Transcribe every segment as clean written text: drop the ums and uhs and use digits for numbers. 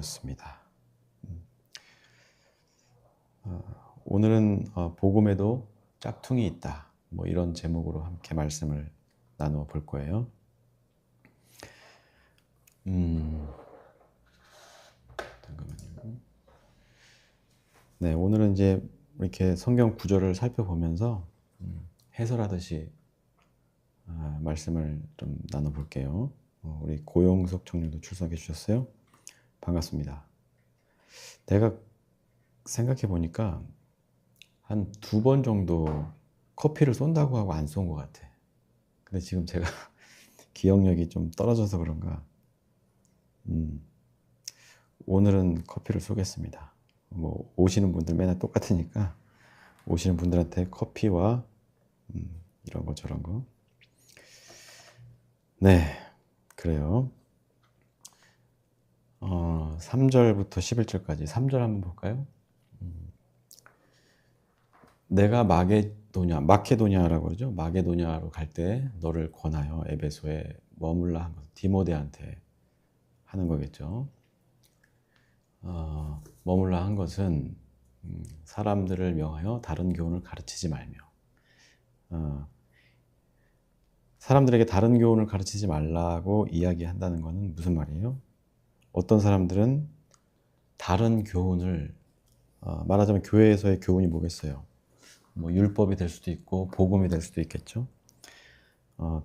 습니다. 오늘은 복음에도 짝퉁이 있다. 뭐 이런 제목으로 함께 말씀을 나누어 볼 거예요. 잠깐만요. 네, 오늘은 이제 이렇게 성경 구절을 살펴보면서 해설하듯이 말씀을 좀 나눠 볼게요. 우리 고용석 청년도 출석해 주셨어요. 반갑습니다. 내가 생각해 보니까 한 2번 정도 커피를 쏜다고 하고 안 쏜 것 같아. 근데 지금 제가 기억력이 좀 떨어져서 그런가 오늘은 커피를 쏘겠습니다. 뭐 오시는 분들 맨날 똑같으니까 오시는 분들한테 커피와 이런 거 저런 거. 네, 그래요. 3절부터 11절까지 3절 한번 볼까요? 내가 마케도냐라고 그러죠. 마게도냐로 갈 때 너를 권하여 에베소에 머물라 한 것, 디모데한테 하는 거겠죠. 머물라 한 것은 사람들을 명하여 다른 교훈을 가르치지 말며, 사람들에게 다른 교훈을 가르치지 말라고 이야기한다는 것은 무슨 말이에요? 어떤 사람들은 다른 교훈을, 말하자면 교회에서의 교훈이 뭐겠어요? 뭐 율법이 될 수도 있고 복음이 될 수도 있겠죠.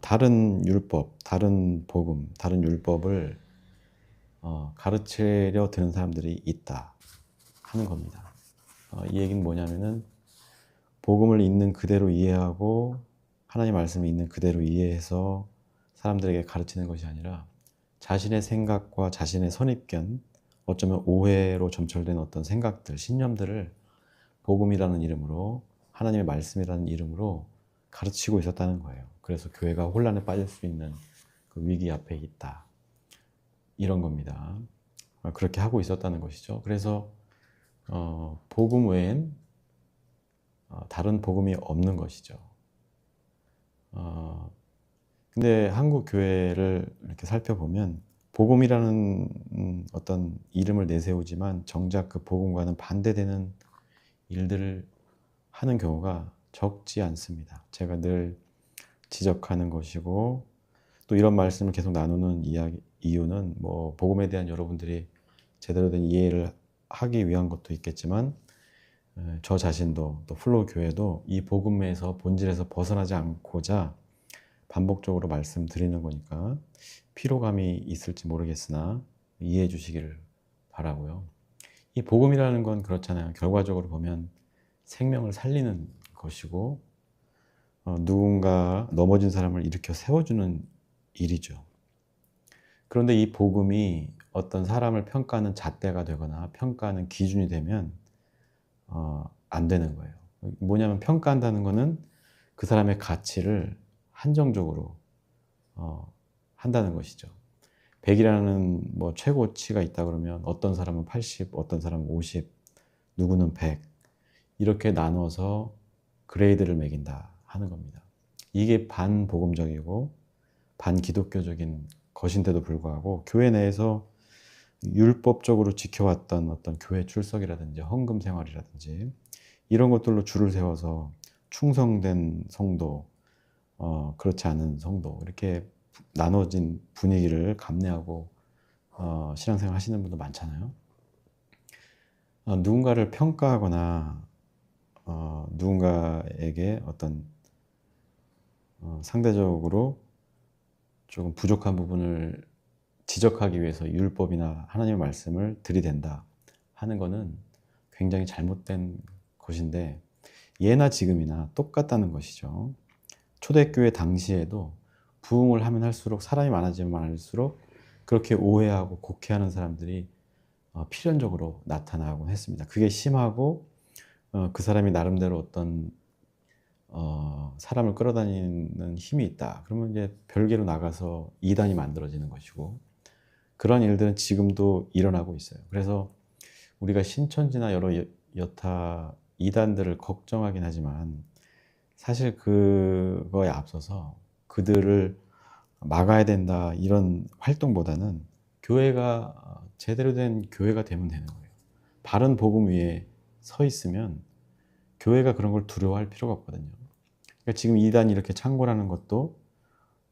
다른 율법, 다른 복음, 다른 율법을 가르치려 드는 사람들이 있다 하는 겁니다. 이 얘기는 뭐냐면은 복음을 있는 그대로 이해하고 하나님 말씀을 있는 그대로 이해해서 사람들에게 가르치는 것이 아니라 자신의 생각과 자신의 선입견, 어쩌면 오해로 점철된 어떤 생각들, 신념들을 복음이라는 이름으로, 하나님의 말씀이라는 이름으로 가르치고 있었다는 거예요. 그래서 교회가 혼란에 빠질 수 있는 그 위기 앞에 있다. 이런 겁니다. 그렇게 하고 있었다는 것이죠. 그래서 복음 외엔 다른 복음이 없는 것이죠. 근데 한국 교회를 이렇게 살펴보면 복음이라는 어떤 이름을 내세우지만 정작 그 복음과는 반대되는 일들을 하는 경우가 적지 않습니다. 제가 늘 지적하는 것이고 또 이런 말씀을 계속 나누는 이유는 뭐 복음에 대한 여러분들이 제대로 된 이해를 하기 위한 것도 있겠지만 저 자신도 또 플로우 교회도 이 복음에서 본질에서 벗어나지 않고자 반복적으로 말씀드리는 거니까 피로감이 있을지 모르겠으나 이해해 주시기를 바라고요. 이 복음이라는 건 그렇잖아요. 결과적으로 보면 생명을 살리는 것이고 누군가 넘어진 사람을 일으켜 세워주는 일이죠. 그런데 이 복음이 어떤 사람을 평가하는 잣대가 되거나 평가하는 기준이 되면 안 되는 거예요. 뭐냐면 평가한다는 것은 그 사람의 가치를 한정적으로 한다는 것이죠. 100이라는 뭐 최고치가 있다 그러면 어떤 사람은 80, 어떤 사람은 50, 누구는 100 이렇게 나눠서 그레이드를 매긴다 하는 겁니다. 이게 반복음적이고 반기독교적인 것인데도 불구하고 교회 내에서 율법적으로 지켜왔던 어떤 교회 출석이라든지 헌금 생활이라든지 이런 것들로 줄을 세워서 충성된 성도, 그렇지 않은 성도 이렇게 나눠진 분위기를 감내하고 신앙생활 하시는 분도 많잖아요. 누군가를 평가하거나 누군가에게 어떤 상대적으로 조금 부족한 부분을 지적하기 위해서 율법이나 하나님의 말씀을 들이댄다 하는 것은 굉장히 잘못된 것인데 예나 지금이나 똑같다는 것이죠. 초대교회 당시에도 부흥을 하면 할수록 사람이 많아지면 많을수록 그렇게 오해하고 곡해하는 사람들이 필연적으로 나타나곤 했습니다. 그게 심하고 그 사람이 나름대로 어떤 사람을 끌어다니는 힘이 있다. 그러면 이제 별개로 나가서 이단이 만들어지는 것이고 그런 일들은 지금도 일어나고 있어요. 그래서 우리가 신천지나 여러 여타 이단들을 걱정하긴 하지만 사실 그거에 앞서서 그들을 막아야 된다 이런 활동보다는 교회가 제대로 된 교회가 되면 되는 거예요. 바른 복음 위에 서 있으면 교회가 그런 걸 두려워할 필요가 없거든요. 그러니까 지금 이단이 이렇게 창궐하는 것도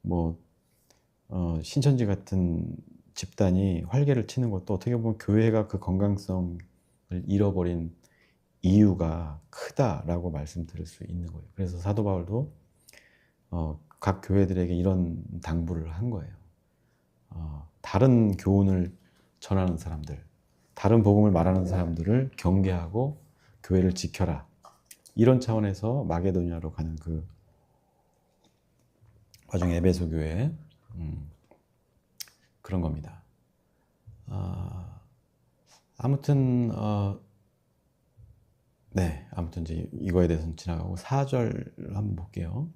뭐 신천지 같은 집단이 활개를 치는 것도 어떻게 보면 교회가 그 건강성을 잃어버린 이유가 크다라고 말씀드릴 수 있는 거예요. 그래서 사도 바울도 각 교회들에게 이런 당부를 한 거예요. 다른 교훈을 전하는 사람들, 다른 복음을 말하는 사람들을 경계하고 교회를 지켜라. 이런 차원에서 마게도니아로 가는 그 와중에 에베소 교회 그런 겁니다. 아무튼 아무튼 이제 이거에 대해서는 지나가고 4절 한번 볼게요.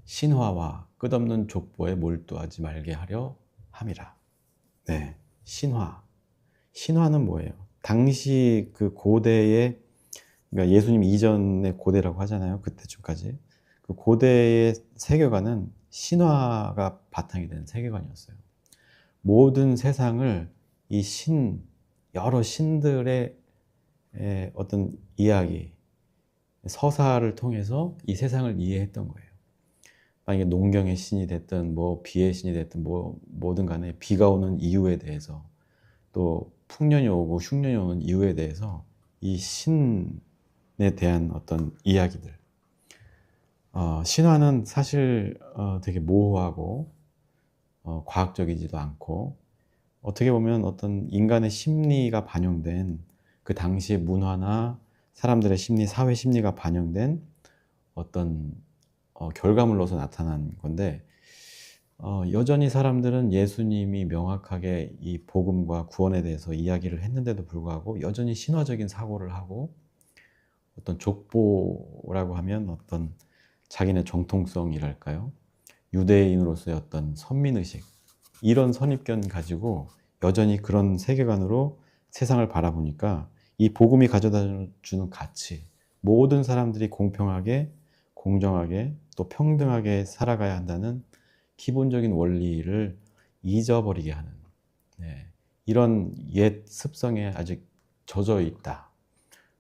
신화와 끝없는 족보에 몰두하지 말게 하려 함이라. 네, 신화는 뭐예요? 당시 그 고대의, 그러니까 예수님 이전의 고대라고 하잖아요. 그때쯤까지. 그 고대의 세계관은 신화가 바탕이 되는 세계관이었어요. 모든 세상을 이 여러 신들의 어떤 이야기, 서사를 통해서 이 세상을 이해했던 거예요. 만약에 농경의 신이 됐든 뭐 비의 신이 됐든 뭐든 간에 비가 오는 이유에 대해서, 또 풍년이 오고 흉년이 오는 이유에 대해서 이 신에 대한 어떤 이야기들. 신화는 사실 되게 모호하고 과학적이지도 않고, 어떻게 보면 어떤 인간의 심리가 반영된, 그 당시의 문화나 사람들의 심리, 사회 심리가 반영된 어떤 결과물로서 나타난 건데, 여전히 사람들은 예수님이 명확하게 이 복음과 구원에 대해서 이야기를 했는데도 불구하고 여전히 신화적인 사고를 하고, 어떤 족보라고 하면 어떤 자기네 정통성이랄까요? 유대인으로서의 어떤 선민의식, 이런 선입견 가지고 여전히 그런 세계관으로 세상을 바라보니까 이 복음이 가져다 주는 가치, 모든 사람들이 공평하게, 공정하게, 또 평등하게 살아가야 한다는 기본적인 원리를 잊어버리게 하는, 이런 옛 습성에 아직 젖어 있다.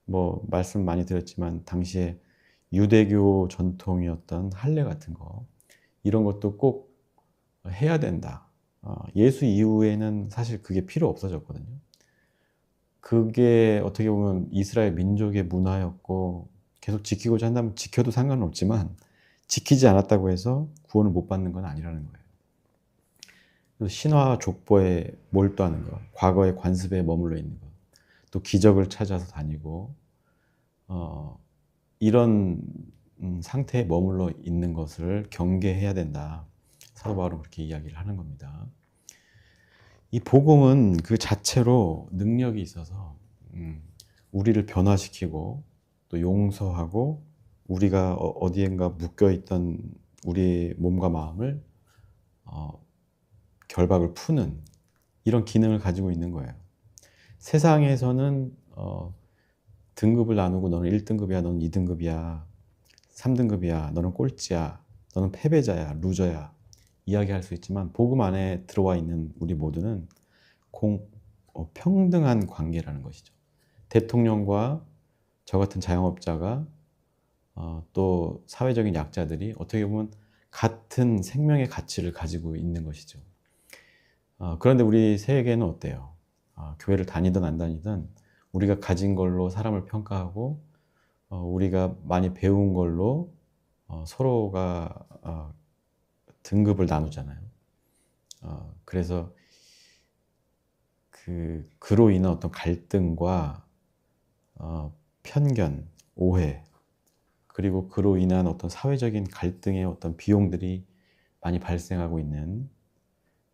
뭐 말씀 많이 드렸지만 당시에 유대교 전통이었던 할례 같은 거, 이런 것도 꼭 해야 된다. 예수 이후에는 사실 그게 필요 없어졌거든요. 그게 어떻게 보면 이스라엘 민족의 문화였고, 계속 지키고자 한다면 지켜도 상관은 없지만 지키지 않았다고 해서 구원을 못 받는 건 아니라는 거예요. 그래서 신화와 족보에 몰두하는 것, 과거의 관습에 머물러 있는 것, 또 기적을 찾아서 다니고 이런 상태에 머물러 있는 것을 경계해야 된다. 사도 바울은 그렇게 이야기를 하는 겁니다. 이 복음은 그 자체로 능력이 있어서 우리를 변화시키고 또 용서하고, 우리가 어디엔가 묶여있던 우리의 몸과 마음을 결박을 푸는 이런 기능을 가지고 있는 거예요. 세상에서는 등급을 나누고 너는 1등급이야, 너는 2등급이야, 3등급이야, 너는 꼴찌야, 너는 패배자야, 루저야 이야기할 수 있지만, 복음 안에 들어와 있는 우리 모두는 평등한 관계라는 것이죠. 대통령과 저 같은 자영업자가 또 사회적인 약자들이 어떻게 보면 같은 생명의 가치를 가지고 있는 것이죠. 그런데 우리 세계는 어때요? 교회를 다니든 안 다니든 우리가 가진 걸로 사람을 평가하고, 우리가 많이 배운 걸로 서로가 등급을 나누잖아요. 그래서 그로 인한 어떤 갈등과 편견, 오해, 그리고 그로 인한 어떤 사회적인 갈등의 어떤 비용들이 많이 발생하고 있는,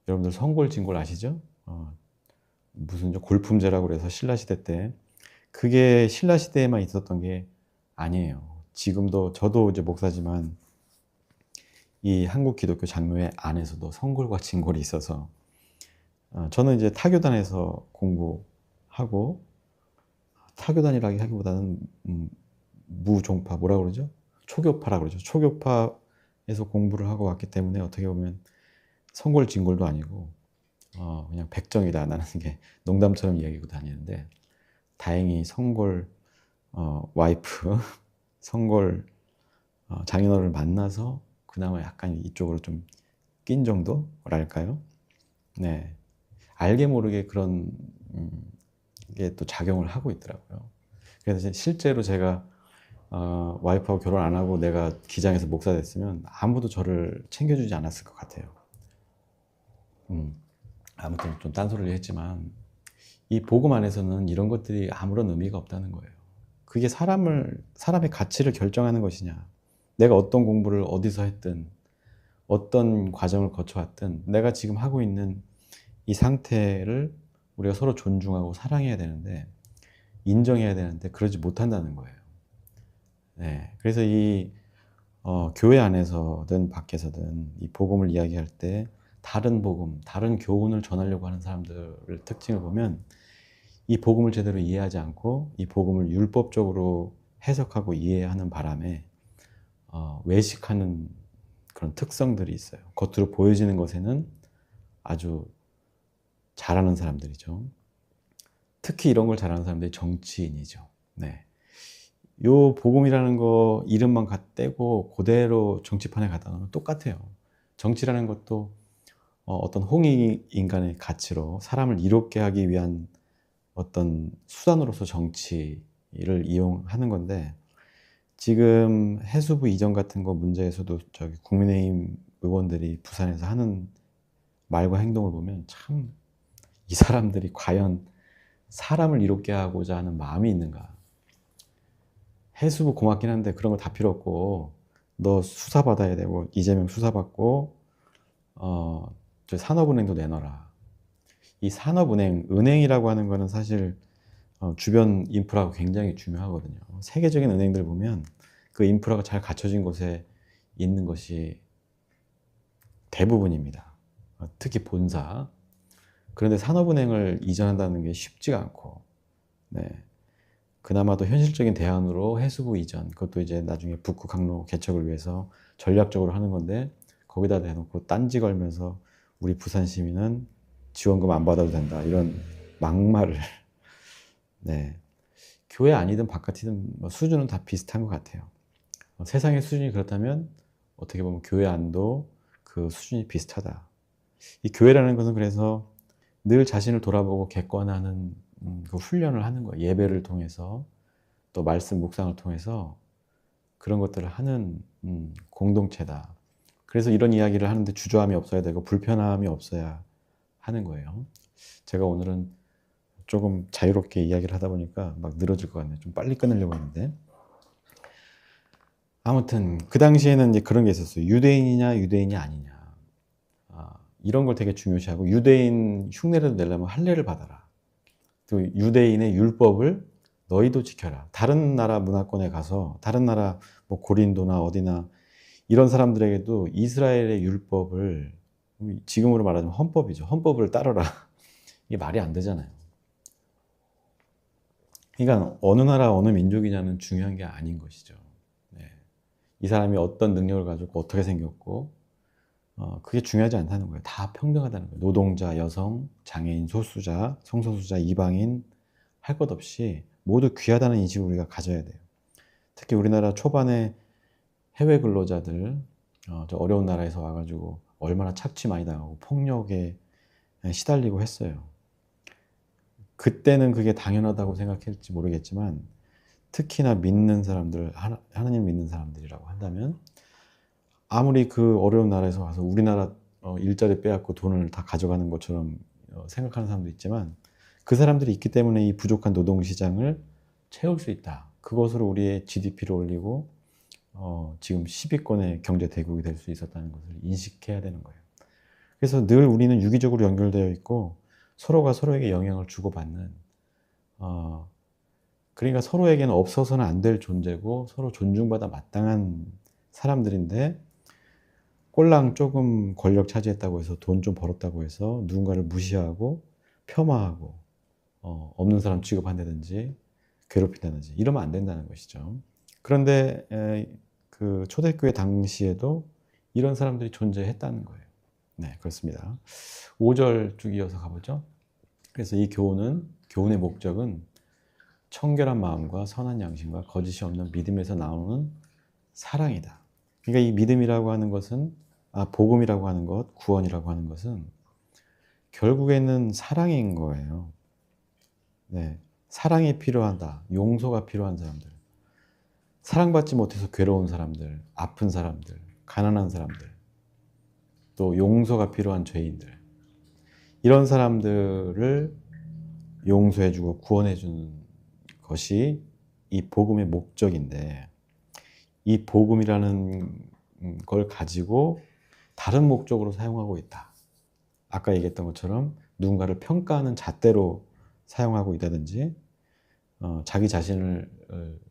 여러분들 성골진골 아시죠? 무슨 골품제라고 그래서 신라시대 때, 그게 신라시대에만 있었던 게 아니에요. 지금도 저도 이제 목사지만 이 한국 기독교 장로회 안에서도 성골과 진골이 있어서, 저는 이제 타교단에서 공부하고, 타교단이라고 하기보다는 무종파, 뭐라 그러죠? 초교파라고 그러죠. 초교파에서 공부를 하고 왔기 때문에 어떻게 보면 성골 진골도 아니고 그냥 백정이다. 나는 이게 농담처럼 이야기하고 다니는데 다행히 성골 와이프, 성골 장인어른을 만나서 그나마 약간 이쪽으로 좀 낀 정도랄까요? 네. 알게 모르게 그런 게 또 작용을 하고 있더라고요. 그래서 실제로 제가 와이프하고 결혼 안 하고 내가 기장에서 목사 됐으면 아무도 저를 챙겨주지 않았을 것 같아요. 아무튼 좀 딴소리를 했지만 이 복음 안에서는 이런 것들이 아무런 의미가 없다는 거예요. 그게 사람의 가치를 결정하는 것이냐. 내가 어떤 공부를 어디서 했든 어떤 과정을 거쳐왔든 내가 지금 하고 있는 이 상태를 우리가 서로 존중하고 사랑해야 되는데 인정해야 되는데 그러지 못한다는 거예요. 네, 그래서 이 교회 안에서든 밖에서든 이 복음을 이야기할 때 다른 복음, 다른 교훈을 전하려고 하는 사람들의 특징을 보면 이 복음을 제대로 이해하지 않고 이 복음을 율법적으로 해석하고 이해하는 바람에 외식하는 그런 특성들이 있어요. 겉으로 보여지는 것에는 아주 잘하는 사람들이죠. 특히 이런 걸 잘하는 사람들이 정치인이죠. 네. 요 복음이라는 거 이름만 떼고 그대로 정치판에 갖다 놓으면 똑같아요. 정치라는 것도 어떤 홍익인간의 가치로 사람을 이롭게 하기 위한 어떤 수단으로서 정치를 이용하는 건데 지금 해수부 이전 같은 거 문제에서도 저기 국민의힘 의원들이 부산에서 하는 말과 행동을 보면 참 이 사람들이 과연 사람을 이롭게 하고자 하는 마음이 있는가. 해수부 고맙긴 한데 그런 거 다 필요 없고 너 수사받아야 되고 이재명 수사받고 저 산업은행도 내놔라. 이 산업은행, 은행이라고 하는 거는 사실 주변 인프라가 굉장히 중요하거든요. 세계적인 은행들 보면 그 인프라가 잘 갖춰진 곳에 있는 것이 대부분입니다. 특히 본사. 그런데 산업은행을 이전한다는 게 쉽지가 않고, 네. 그나마도 현실적인 대안으로 해수부 이전, 그것도 이제 나중에 북구 항로 개척을 위해서 전략적으로 하는 건데, 거기다 대놓고 딴지 걸면서 우리 부산 시민은 지원금 안 받아도 된다. 이런 막말을. 네. 교회 아니든 바깥이든 뭐 수준은 다 비슷한 것 같아요. 세상의 수준이 그렇다면 어떻게 보면 교회 안도 그 수준이 비슷하다. 이 교회라는 것은 그래서 늘 자신을 돌아보고 객관화하는 그 훈련을 하는 거예요. 예배를 통해서 또 말씀 묵상을 통해서 그런 것들을 하는 공동체다. 그래서 이런 이야기를 하는데 주저함이 없어야 되고 불편함이 없어야 하는 거예요. 제가 오늘은 조금 자유롭게 이야기를 하다 보니까 막 늘어질 것 같네요. 좀 빨리 끊으려고 했는데. 아무튼 그 당시에는 이제 그런 게 있었어요. 유대인이냐 유대인이 아니냐. 이런 걸 되게 중요시하고 유대인 흉내라도 내려면 할례를 받아라. 또 유대인의 율법을 너희도 지켜라. 다른 나라 문화권에 가서 다른 나라 뭐 고린도나 어디나 이런 사람들에게도 이스라엘의 율법을 지금으로 말하자면 헌법이죠. 헌법을 따르라. 이게 말이 안 되잖아요. 그러니까 어느 나라 어느 민족이냐는 중요한 게 아닌 것이죠. 네. 이 사람이 어떤 능력을 가지고 어떻게 생겼고 그게 중요하지 않다는 거예요. 다 평등하다는 거예요. 노동자, 여성, 장애인, 소수자, 성소수자, 이방인 할 것 없이 모두 귀하다는 인식을 우리가 가져야 돼요. 특히 우리나라 초반에 해외 근로자들 저 어려운 나라에서 와가지고 얼마나 착취 많이 당하고 폭력에 시달리고 했어요. 그때는 그게 당연하다고 생각했을지 모르겠지만 특히나 믿는 사람들, 하나님 믿는 사람들이라고 한다면 아무리 그 어려운 나라에서 와서 우리나라 일자리 빼앗고 돈을 다 가져가는 것처럼 생각하는 사람도 있지만 그 사람들이 있기 때문에 이 부족한 노동시장을 채울 수 있다. 그것으로 우리의 GDP를 올리고 지금 10위권의 경제 대국이 될 수 있었다는 것을 인식해야 되는 거예요. 그래서 늘 우리는 유기적으로 연결되어 있고 서로가 서로에게 영향을 주고받는 그러니까 서로에게는 없어서는 안 될 존재고 서로 존중받아 마땅한 사람들인데 꼴랑 조금 권력 차지했다고 해서 돈 좀 벌었다고 해서 누군가를 무시하고 폄하하고 없는 사람 취급한다든지 괴롭힌다든지 이러면 안 된다는 것이죠. 그런데 그 초대교회 당시에도 이런 사람들이 존재했다는 거예요. 네, 그렇습니다. 5절 쭉 이어서 가보죠. 그래서 이 교훈의 목적은 청결한 마음과 선한 양심과 거짓이 없는 믿음에서 나오는 사랑이다. 그러니까 이 믿음이라고 하는 것은, 복음이라고 하는 것, 구원이라고 하는 것은 결국에는 사랑인 거예요. 네, 사랑이 필요하다. 용서가 필요한 사람들. 사랑받지 못해서 괴로운 사람들, 아픈 사람들, 가난한 사람들, 또 용서가 필요한 죄인들. 이런 사람들을 용서해주고 구원해주는 것이 이 복음의 목적인데, 이 복음이라는 걸 가지고 다른 목적으로 사용하고 있다. 아까 얘기했던 것처럼 누군가를 평가하는 잣대로 사용하고 있다든지, 자기 자신을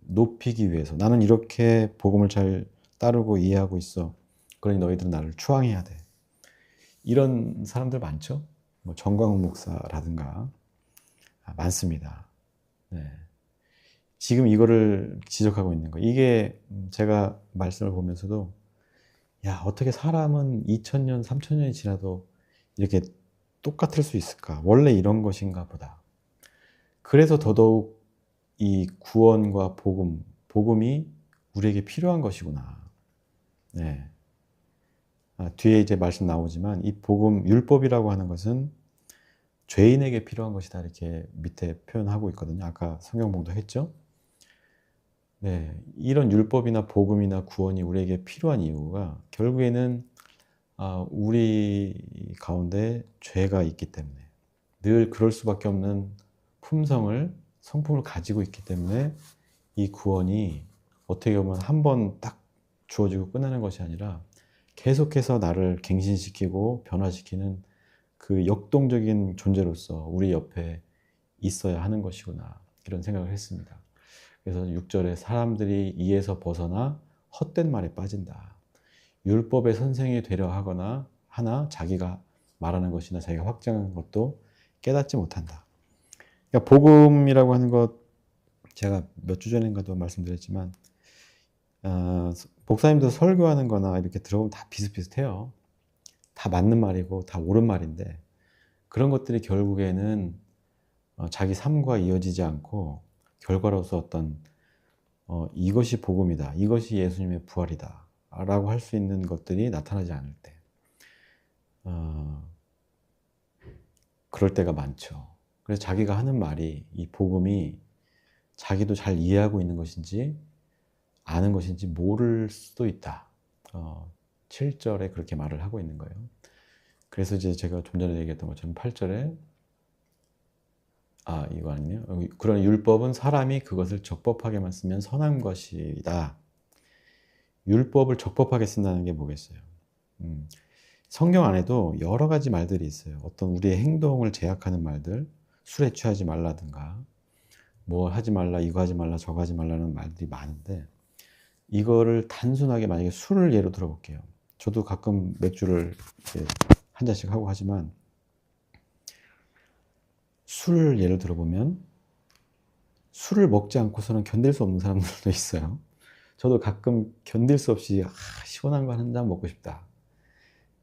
높이기 위해서 나는 이렇게 복음을 잘 따르고 이해하고 있어. 그러니 너희들은 나를 추앙해야 돼. 이런 사람들 많죠? 뭐 정광훈 목사라든가 많습니다. 네. 지금 이거를 지적하고 있는 거. 이게 제가 말씀을 보면서도 야, 어떻게 사람은 2000년, 3000년이 지나도 이렇게 똑같을 수 있을까? 원래 이런 것인가 보다. 그래서 더더욱 이 구원과 복음이 우리에게 필요한 것이구나. 네. 뒤에 이제 말씀 나오지만 이 복음, 율법이라고 하는 것은 죄인에게 필요한 것이다. 이렇게 밑에 표현하고 있거든요. 아까 성경봉도 했죠. 네. 이런 율법이나 복음이나 구원이 우리에게 필요한 이유가 결국에는 우리 가운데 죄가 있기 때문에 늘 그럴 수밖에 없는 성품을 가지고 있기 때문에 이 구원이 어떻게 보면 한 번 딱 주어지고 끝나는 것이 아니라 계속해서 나를 갱신시키고 변화시키는 그 역동적인 존재로서 우리 옆에 있어야 하는 것이구나 이런 생각을 했습니다. 그래서 6절에 사람들이 이에서 벗어나 헛된 말에 빠진다. 율법의 선생이 되려 하나 자기가 말하는 것이나 자기가 확증하는 것도 깨닫지 못한다. 그러니까 복음이라고 하는 것 제가 몇 주 전인가도 말씀드렸지만 목사님도 설교하는 거나 이렇게 들어보면 다 비슷비슷해요. 다 맞는 말이고 다 옳은 말인데 그런 것들이 결국에는 자기 삶과 이어지지 않고 결과로서 어떤 이것이 복음이다. 이것이 예수님의 부활이다. 라고 할 수 있는 것들이 나타나지 않을 때 그럴 때가 많죠. 그래서 자기가 하는 말이 이 복음이 자기도 잘 이해하고 있는 것인지 아는 것인지 모를 수도 있다. 7절에 그렇게 말을 하고 있는 거예요. 그래서 이제 제가 좀 전에 얘기했던 것처럼 8절에 이거 아니네요. 그런 율법은 사람이 그것을 적법하게만 쓰면 선한 것이다. 율법을 적법하게 쓴다는 게 뭐겠어요? 성경 안에도 여러 가지 말들이 있어요. 어떤 우리의 행동을 제약하는 말들, 술에 취하지 말라든가, 뭐 하지 말라, 이거 하지 말라, 저거 하지 말라는 말들이 많은데, 이거를 단순하게 만약에 술을 예로 들어볼게요. 저도 가끔 맥주를 한 잔씩 하고 하지만, 술을 예를 들어보면, 술을 먹지 않고서는 견딜 수 없는 사람들도 있어요. 저도 가끔 견딜 수 없이, 시원한 거 한 잔 먹고 싶다.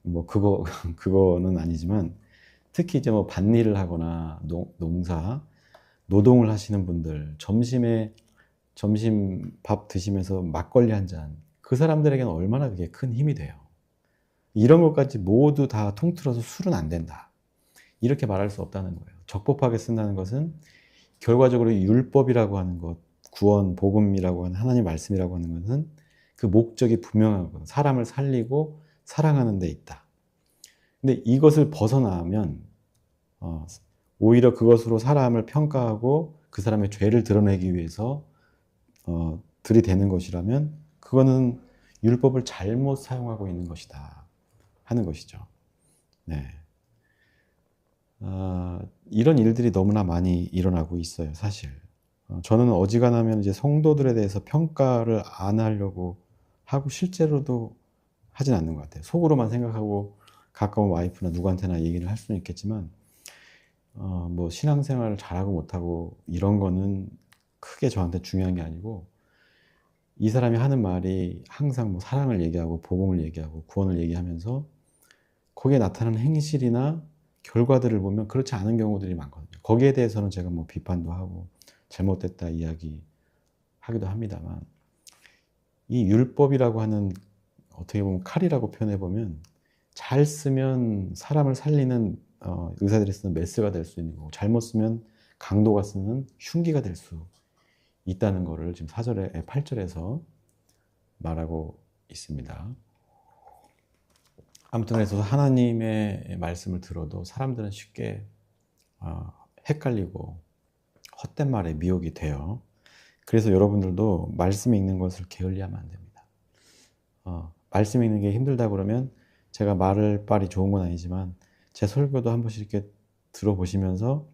뭐, 그거는 아니지만, 특히 이제 뭐 밭일을 하거나 노동을 하시는 분들, 점심 밥 드시면서 막걸리 한 잔, 그 사람들에게는 얼마나 그게 큰 힘이 돼요. 이런 것까지 모두 다 통틀어서 술은 안 된다. 이렇게 말할 수 없다는 거예요. 적법하게 쓴다는 것은 결과적으로 율법이라고 하는 것, 구원, 복음이라고 하는 하나님 말씀이라고 하는 것은 그 목적이 분명하고 사람을 살리고 사랑하는 데 있다. 근데 이것을 벗어나면 오히려 그것으로 사람을 평가하고 그 사람의 죄를 드러내기 위해서 들이대는 것이라면 그거는 율법을 잘못 사용하고 있는 것이다 하는 것이죠. 네. 이런 일들이 너무나 많이 일어나고 있어요, 사실. 저는 어지간하면 이제 성도들에 대해서 평가를 안 하려고 하고 실제로도 하진 않는 것 같아요. 속으로만 생각하고 가까운 와이프나 누구한테나 얘기를 할 수는 있겠지만 뭐 신앙생활을 잘하고 못하고 이런 거는 크게 저한테 중요한 게 아니고 이 사람이 하는 말이 항상 뭐 사랑을 얘기하고 복음을 얘기하고 구원을 얘기하면서 거기에 나타나는 행실이나 결과들을 보면 그렇지 않은 경우들이 많거든요. 거기에 대해서는 제가 뭐 비판도 하고 잘못됐다 이야기하기도 합니다만, 이 율법이라고 하는, 어떻게 보면 칼이라고 표현해 보면, 잘 쓰면 사람을 살리는 의사들이 쓰는 메스가 될 수 있는 거고, 잘못 쓰면 강도가 쓰는 흉기가 될 수 있다는 것을 지금 4절에 8절에서 말하고 있습니다. 아무튼 그래서 하나님의 말씀을 들어도 사람들은 쉽게 헷갈리고 헛된 말에 미혹이 돼요. 그래서 여러분들도 말씀 읽는 것을 게을리하면 안 됩니다. 말씀 읽는 게 힘들다 그러면, 제가 말을 빨이 좋은 건 아니지만 제 설교도 한 번씩 이렇게 들어보시면서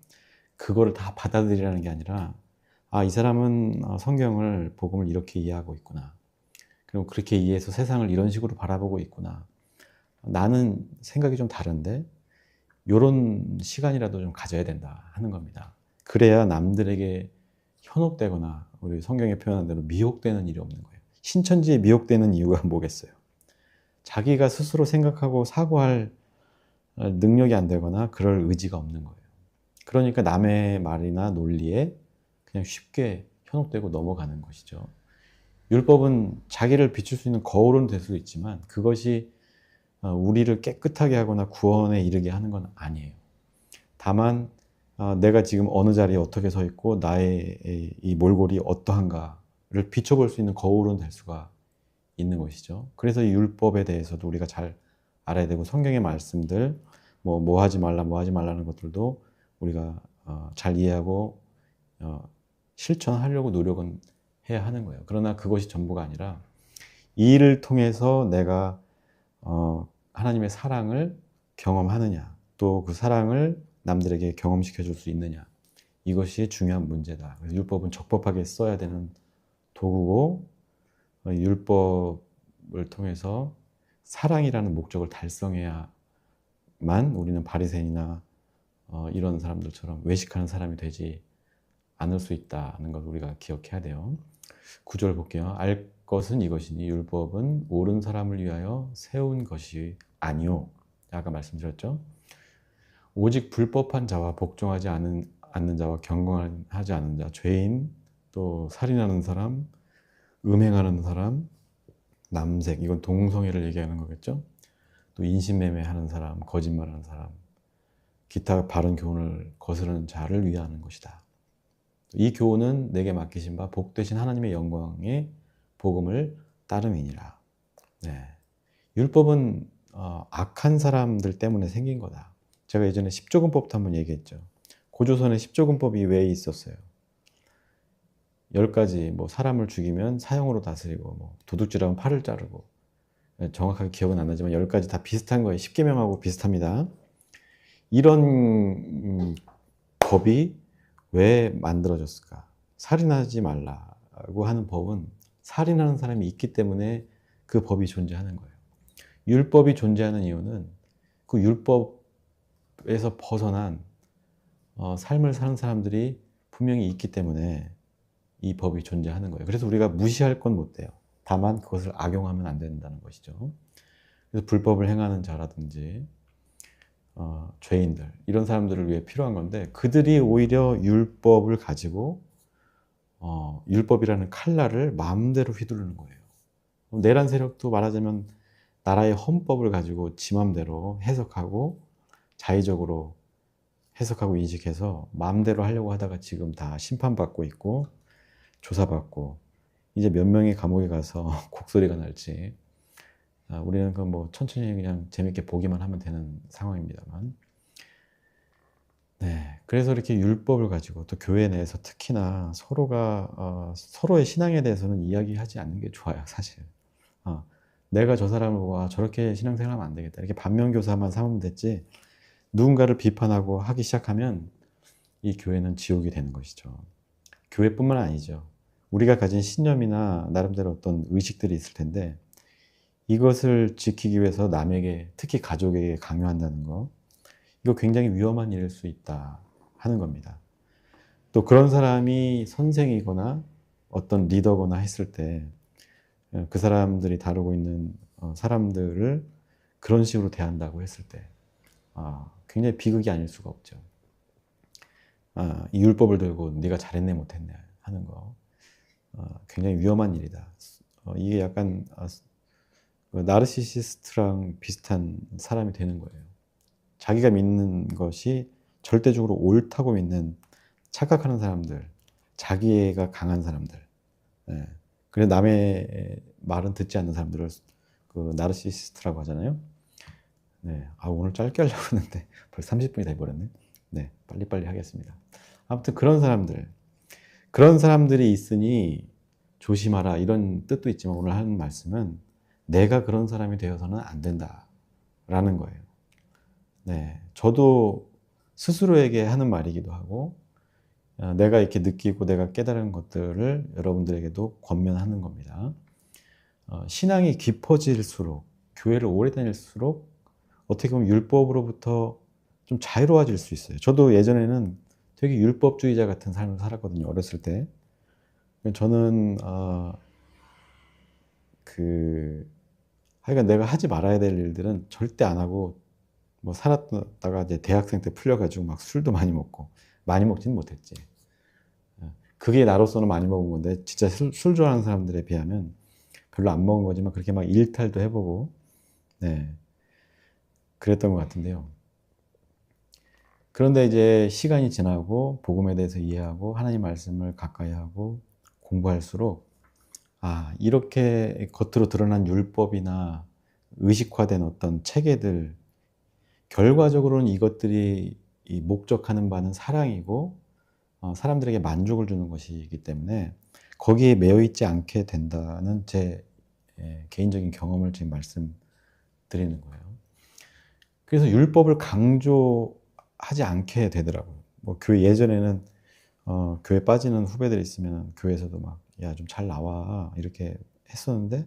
그거를 다 받아들이라는 게 아니라, 이 사람은 성경을, 복음을 이렇게 이해하고 있구나. 그리고 그렇게 이해해서 세상을 이런 식으로 바라보고 있구나. 나는 생각이 좀 다른데 이런 시간이라도 좀 가져야 된다 하는 겁니다. 그래야 남들에게 현혹되거나, 우리 성경에 표현한 대로 미혹되는 일이 없는 거예요. 신천지에 미혹되는 이유가 뭐겠어요? 자기가 스스로 생각하고 사고할 능력이 안 되거나 그럴 의지가 없는 거예요. 그러니까 남의 말이나 논리에 그냥 쉽게 현혹되고 넘어가는 것이죠. 율법은 자기를 비출 수 있는 거울은 될 수 있지만 그것이 우리를 깨끗하게 하거나 구원에 이르게 하는 건 아니에요. 다만 내가 지금 어느 자리에 어떻게 서 있고 나의 이 몰골이 어떠한가를 비춰볼 수 있는 거울은 될 수가 있는 것이죠. 그래서 이 율법에 대해서도 우리가 잘 알아야 되고, 성경의 말씀들, 뭐 하지 말라, 뭐 하지 말라는 것들도 우리가 잘 이해하고 실천하려고 노력은 해야 하는 거예요. 그러나 그것이 전부가 아니라, 이 일을 통해서 내가 하나님의 사랑을 경험하느냐, 또 그 사랑을 남들에게 경험시켜 줄 수 있느냐, 이것이 중요한 문제다. 그래서 율법은 적법하게 써야 되는 도구고, 율법을 통해서 사랑이라는 목적을 달성해야만 우리는 바리새인이나 이런 사람들처럼 외식하는 사람이 되지 않을 수 있다는 걸 우리가 기억해야 돼요. 9절 볼게요. 알 것은 이것이니 율법은 옳은 사람을 위하여 세운 것이 아니오. 아까 말씀드렸죠. 오직 불법한 자와 복종하지 않는 자와 경건하지 않은 자, 죄인, 또 살인하는 사람, 음행하는 사람, 남색, 이건 동성애를 얘기하는 거겠죠. 또 인신매매하는 사람, 거짓말하는 사람, 기타 바른 교훈을 거스르는 자를 위하는 것이다. 이 교훈은 내게 맡기신 바 복되신 하나님의 영광의 복음을 따름이니라. 네. 율법은 악한 사람들 때문에 생긴 거다. 제가 예전에 십조근법도 한번 얘기했죠. 고조선에 십조근법이 왜 있었어요? 10가지, 사람을 죽이면 사형으로 다스리고, 도둑질하면 팔을 자르고, 정확하게 기억은 안 나지만 10가지 다 비슷한 거예요. 십계명하고 비슷합니다. 이런 법이 왜 만들어졌을까? 살인하지 말라고 하는 법은 살인하는 사람이 있기 때문에 그 법이 존재하는 거예요. 율법이 존재하는 이유는 그 율법에서 벗어난 삶을 사는 사람들이 분명히 있기 때문에 이 법이 존재하는 거예요. 그래서 우리가 무시할 건 못 돼요. 다만 그것을 악용하면 안 된다는 것이죠. 그래서 불법을 행하는 자라든지 죄인들, 이런 사람들을 위해 필요한 건데, 그들이 오히려 율법을 가지고 율법이라는 칼날을 마음대로 휘두르는 거예요. 내란 세력도 말하자면 나라의 헌법을 가지고 지 맘대로 해석하고 자의적으로 해석하고 인식해서 마음대로 하려고 하다가 지금 다 심판받고 있고 조사받고, 이제 몇 명이 감옥에 가서 곡소리가 날지 우리는 천천히 그냥 재밌게 보기만 하면 되는 상황입니다만, 네, 그래서 이렇게 율법을 가지고, 또 교회 내에서 특히나 서로가 서로의 신앙에 대해서는 이야기하지 않는 게 좋아요, 사실. 내가 저 사람을 보고 저렇게 신앙생활하면 안 되겠다, 이렇게 반면교사만 삼으면 됐지, 누군가를 비판하고 하기 시작하면 이 교회는 지옥이 되는 것이죠. 교회뿐만 아니죠. 우리가 가진 신념이나 나름대로 어떤 의식들이 있을 텐데, 이것을 지키기 위해서 남에게, 특히 가족에게 강요한다는 거, 이거 굉장히 위험한 일일 수 있다 하는 겁니다. 또 그런 사람이 선생이거나 어떤 리더거나 했을 때 그 사람들이 다루고 있는 사람들을 그런 식으로 대한다고 했을 때 굉장히 비극이 아닐 수가 없죠. 이 율법을 들고 네가 잘했네 못했네 하는 거 굉장히 위험한 일이다. 이게 약간 나르시시스트랑 비슷한 사람이 되는 거예요. 자기가 믿는 것이 절대적으로 옳다고 믿는 착각하는 사람들, 자기애가 강한 사람들, 그래서 남의 말은 듣지 않는 사람들을 그 나르시시스트라고 하잖아요. 오늘 짧게 하려고 했는데 벌써 30분이 돼버렸네. 빨리빨리 하겠습니다. 아무튼 그런 사람들이 있으니 조심하라 이런 뜻도 있지만 오늘 하는 말씀은 내가 그런 사람이 되어서는 안 된다라는 거예요. 저도 스스로에게 하는 말이기도 하고 내가 이렇게 느끼고 내가 깨달은 것들을 여러분들에게도 권면하는 겁니다. 신앙이 깊어질수록 교회를 오래 다닐수록 어떻게 보면 율법으로부터 좀 자유로워질 수 있어요. 저도 예전에는 되게 율법주의자 같은 삶을 살았거든요. 어렸을 때. 저는 하여간 내가 하지 말아야 될 일들은 절대 안 하고 뭐 살았다가 이제 대학생 때 풀려가지고 막 술도 많이 먹고 많이 먹지는 못했지. 그게 나로서는 많이 먹은 건데 진짜 술 좋아하는 사람들에 비하면 별로 안 먹은 거지만 그렇게 막 일탈도 해보고 그랬던 것 같은데요. 그런데 이제 시간이 지나고 복음에 대해서 이해하고 하나님 말씀을 가까이 하고 공부할수록 이렇게 겉으로 드러난 율법이나 의식화된 어떤 체계들 결과적으로는 이것들이 목적하는 바는 사랑이고 사람들에게 만족을 주는 것이기 때문에 거기에 매여 있지 않게 된다는 제 개인적인 경험을 지금 말씀드리는 거예요. 그래서 율법을 강조하지 않게 되더라고요. 뭐 교회 예전에는 교회 빠지는 후배들이 있으면 교회에서도 막 야, 좀 잘 나와 이렇게 했었는데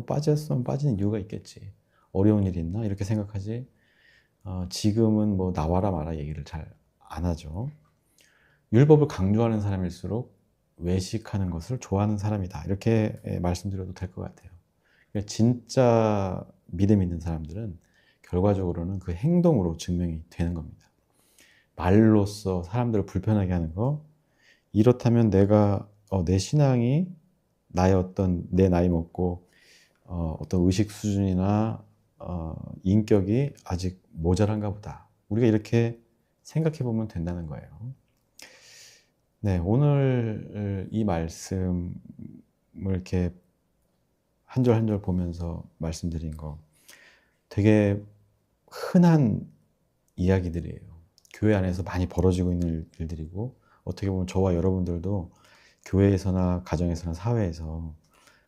빠졌으면 빠지는 이유가 있겠지. 어려운 일이 있나 이렇게 생각하지. 지금은 뭐 나와라 마라 얘기를 잘 안 하죠. 율법을 강조하는 사람일수록 외식하는 것을 좋아하는 사람이다. 이렇게 말씀드려도 될 것 같아요. 그러니까 진짜 믿음 있는 사람들은 결과적으로는 그 행동으로 증명이 되는 겁니다. 말로써 사람들을 불편하게 하는 거. 이렇다면 내가 내 신앙이 나의 내 나이 먹고 어떤 의식 수준이나 인격이 아직 모자란가 보다. 우리가 이렇게 생각해 보면 된다는 거예요. 오늘 이 말씀을 이렇게 한 절 한 절 보면서 말씀드린 거 되게 흔한 이야기들이에요. 교회 안에서 많이 벌어지고 있는 일들이고 어떻게 보면 저와 여러분들도 교회에서나 가정에서나 사회에서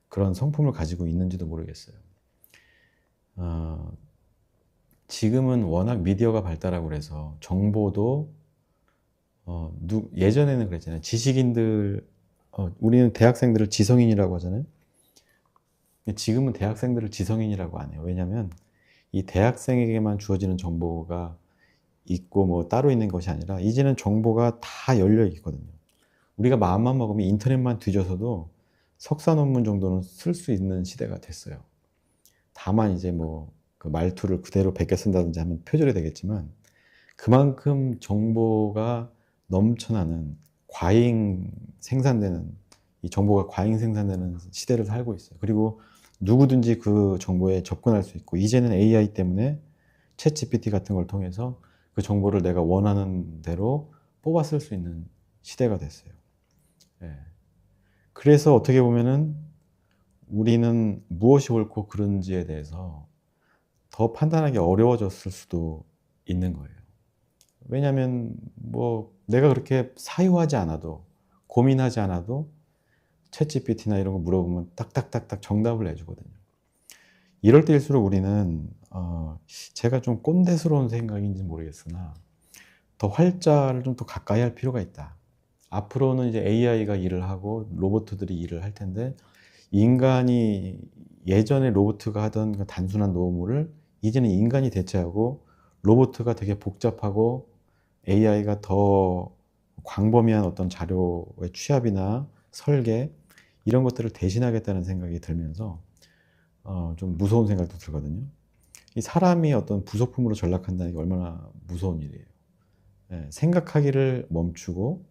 그런 성품을 가지고 있는지도 모르겠어요. 지금은 워낙 미디어가 발달하고 그래서 정보도 예전에는 그랬잖아요. 지식인들 우리는 대학생들을 지성인이라고 하잖아요. 지금은 대학생들을 지성인이라고 안 해요. 왜냐하면 이 대학생에게만 주어지는 정보가 있고 뭐 따로 있는 것이 아니라 이제는 정보가 다 열려 있거든요. 우리가 마음만 먹으면 인터넷만 뒤져서도 석사 논문 정도는 쓸 수 있는 시대가 됐어요. 다만 이제 뭐 그 말투를 그대로 베껴 쓴다든지 하면 표절이 되겠지만 그만큼 정보가 넘쳐나는 과잉 생산되는 이 정보가 과잉 생산되는 시대를 살고 있어요. 그리고 누구든지 그 정보에 접근할 수 있고 이제는 AI 때문에 챗 GPT 같은 걸 통해서 그 정보를 내가 원하는 대로 뽑아 쓸 수 있는 시대가 됐어요. 그래서 어떻게 보면은 우리는 무엇이 옳고 그른지에 대해서 더 판단하기 어려워졌을 수도 있는 거예요. 왜냐하면 뭐 내가 그렇게 사유하지 않아도 고민하지 않아도 챗GPT나 이런 거 물어보면 딱딱딱딱 정답을 내주거든요. 이럴 때일수록 우리는 제가 좀 꼰대스러운 생각인지 모르겠으나 더 활자를 좀 더 가까이 할 필요가 있다. 앞으로는 이제 AI가 일을 하고 로봇들이 일을 할 텐데 인간이 예전에 로봇가 하던 그 단순한 노무를 이제는 인간이 대체하고 로봇가 되게 복잡하고 AI가 더 광범위한 어떤 자료의 취합이나 설계 이런 것들을 대신하겠다는 생각이 들면서 좀 무서운 생각도 들거든요. 이 사람이 어떤 부속품으로 전락한다는 게 얼마나 무서운 일이에요. 예, 생각하기를 멈추고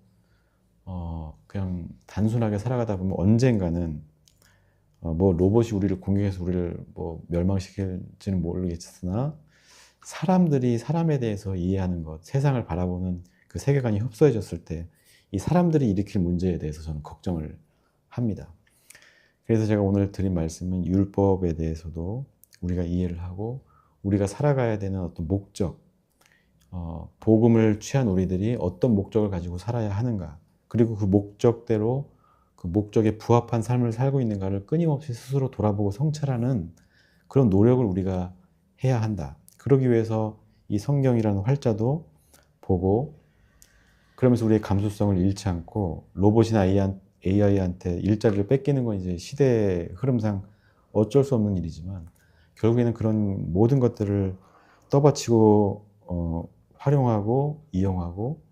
그냥 단순하게 살아가다 보면 언젠가는 뭐 로봇이 우리를 공격해서 우리를 뭐 멸망시킬지는 모르겠으나 사람들이 사람에 대해서 이해하는 것, 세상을 바라보는 그 세계관이 협소해졌을 때 이 사람들이 일으킬 문제에 대해서 저는 걱정을 합니다. 그래서 제가 오늘 드린 말씀은 율법에 대해서도 우리가 이해를 하고 우리가 살아가야 되는 어떤 목적, 복음을 취한 우리들이 어떤 목적을 가지고 살아야 하는가, 그리고 그 목적대로 그 목적에 부합한 삶을 살고 있는가를 끊임없이 스스로 돌아보고 성찰하는 그런 노력을 우리가 해야 한다. 그러기 위해서 이 성경이라는 활자도 보고, 그러면서 우리의 감수성을 잃지 않고 로봇이나 AI한테 일자리를 뺏기는 건 이제 시대의 흐름상 어쩔 수 없는 일이지만 결국에는 그런 모든 것들을 떠받치고 활용하고 이용하고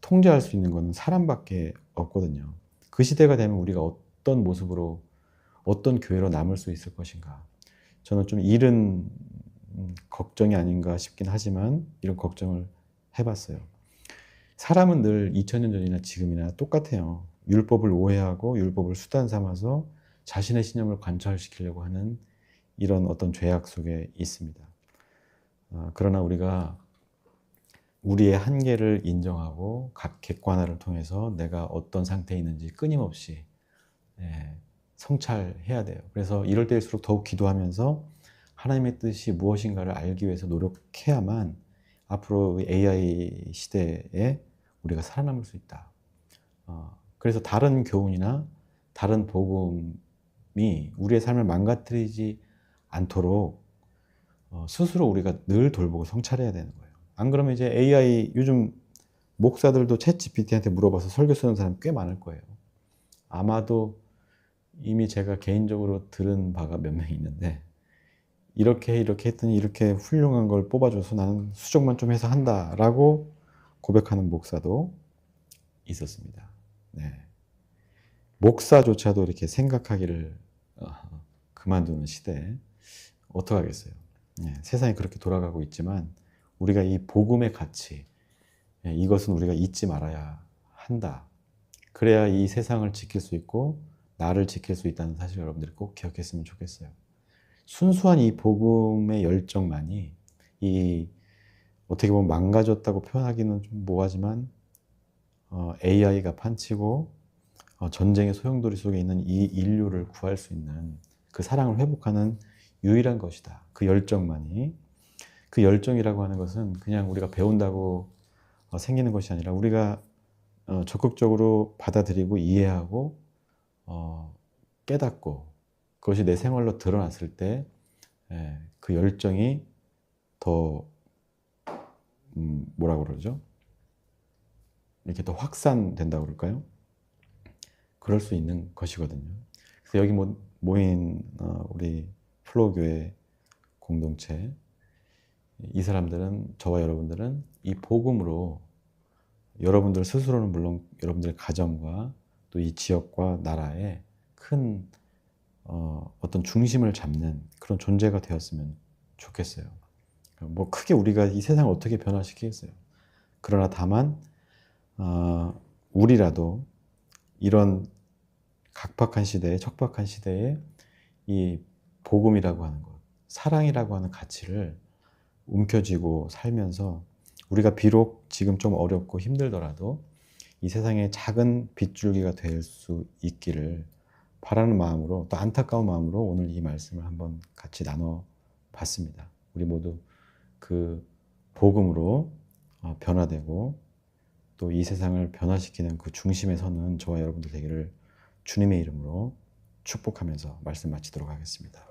통제할 수 있는 것은 사람밖에 없거든요. 그 시대가 되면 우리가 어떤 모습으로 어떤 교회로 남을 수 있을 것인가. 저는 좀 이른 걱정이 아닌가 싶긴 하지만 이런 걱정을 해봤어요. 사람은 늘 2000년 전이나 지금이나 똑같아요. 율법을 오해하고 율법을 수단 삼아서 자신의 신념을 관철시키려고 하는 이런 어떤 죄악 속에 있습니다. 그러나 우리가 우리의 한계를 인정하고 각 객관화를 통해서 내가 어떤 상태에 있는지 끊임없이 성찰해야 돼요. 그래서 이럴 때일수록 더욱 기도하면서 하나님의 뜻이 무엇인가를 알기 위해서 노력해야만 앞으로 AI 시대에 우리가 살아남을 수 있다. 그래서 다른 교훈이나 다른 복음이 우리의 삶을 망가뜨리지 않도록 스스로 우리가 늘 돌보고 성찰해야 되는 거예요. 안 그러면 이제 AI, 요즘 목사들도 챗GPT한테 물어봐서 설교 쓰는 사람 꽤 많을 거예요. 아마도 이미 제가 개인적으로 들은 바가 몇 명 있는데 이렇게 했더니 이렇게 훌륭한 걸 뽑아줘서 나는 수정만 좀 해서 한다라고 고백하는 목사도 있었습니다. 네. 목사조차도 이렇게 생각하기를 그만두는 시대에 어떡하겠어요. 네. 세상이 그렇게 돌아가고 있지만 우리가 이 복음의 가치, 이것은 우리가 잊지 말아야 한다. 그래야 이 세상을 지킬 수 있고 나를 지킬 수 있다는 사실 여러분들이 꼭 기억했으면 좋겠어요. 순수한 이 복음의 열정만이 이 어떻게 보면 망가졌다고 표현하기는 좀 뭐하지만 AI가 판치고 전쟁의 소용돌이 속에 있는 이 인류를 구할 수 있는 그 사랑을 회복하는 유일한 것이다. 그 열정만이. 그 열정이라고 하는 것은 그냥 우리가 배운다고 생기는 것이 아니라 우리가 적극적으로 받아들이고 이해하고 깨닫고 그것이 내 생활로 드러났을 때 그 열정이 더 뭐라고 그러죠? 이렇게 더 확산된다고 그럴까요? 그럴 수 있는 것이거든요. 그래서 여기 모인 우리 플로우교회 공동체, 이 사람들은, 저와 여러분들은 이 복음으로 여러분들 스스로는 물론 여러분들의 가정과 또 이 지역과 나라에 큰 어떤 중심을 잡는 그런 존재가 되었으면 좋겠어요. 뭐 크게 우리가 이 세상을 어떻게 변화시키겠어요. 그러나 다만 우리라도 이런 각박한 시대에, 척박한 시대에 이 복음이라고 하는 것, 사랑이라고 하는 가치를 움켜쥐고 살면서 우리가 비록 지금 좀 어렵고 힘들더라도 이 세상의 작은 빗줄기가 될 수 있기를 바라는 마음으로, 또 안타까운 마음으로 오늘 이 말씀을 한번 같이 나눠봤습니다. 우리 모두 그 복음으로 변화되고 또 이 세상을 변화시키는 그 중심에 서는 저와 여러분들 되기를 주님의 이름으로 축복하면서 말씀 마치도록 하겠습니다.